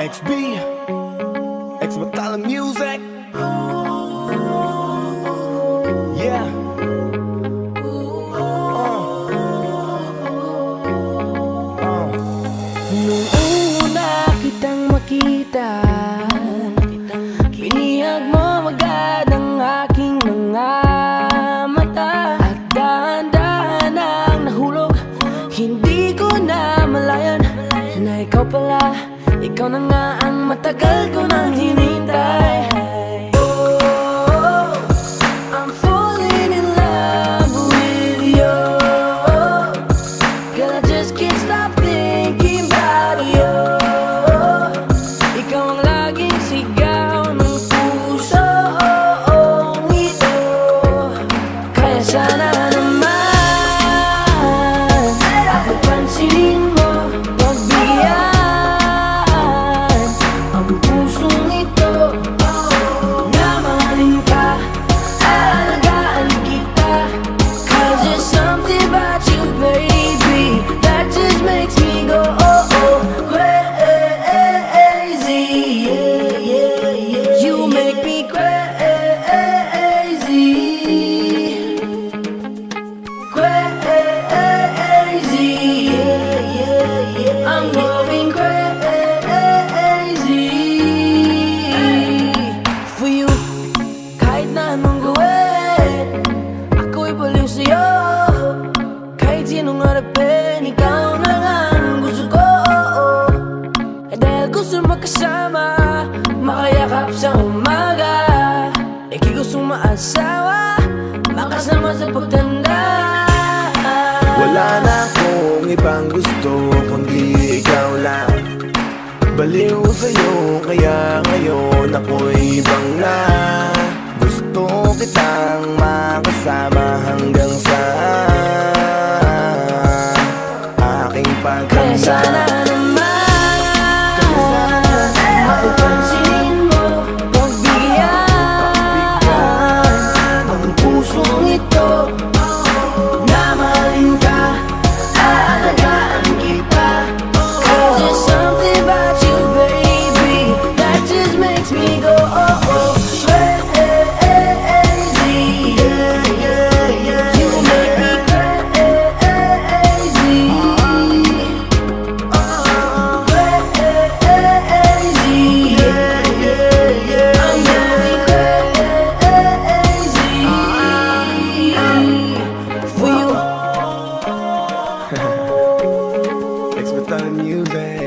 XB, X-Metal Music. Yeah. Nung una kitang makita, binihag mo agad ang aking mga mata. At dahan-dahan ang nahulog, hindi ko na malayan na ikaw pala, ikaw na nga ang matagal ko nang hinintay. Oh, I'm falling in love with you. Girl, I just can't stop thinking about you. Ikaw ang laging sigaw ng pusong ito. Kaya sana naman ako pansinin mo, pagbigyan ang pusong ito. Na mahalin ka, aalagaan kita. 'Cause there's something about you, baby, that just makes me go crazy. Yeah, yeah, yeah. You make me crazy, crazy. Yeah, yeah, yeah. I'm going crazy for you. Kahit na anong gawin, ako'y baliw sa'yo. Kahit sinong harapin, ikaw na nga ang gusto ko. Dahil gusto magkasama, makayakap sa umaga. Ika'y gustong maasawa, makasama sa pagtanda. Wala na akong ibang gusto kundi ikaw lang. Baliw sa'yo kaya ngayon ako'y ibang na. Gusto kitang makasama hanggang sa aking Kaya sana pagkanda. naman ako pansinin mo, pagbigyan ang pusong ito. Na mahalin ka, aalagaan kita. 'Cause there's something about you, baby, that just makes me go crazy. Yeah, yeah, yeah. You make me crazy. Crazy. Yeah, yeah, yeah. I'm going crazy for you. X-Metal Music.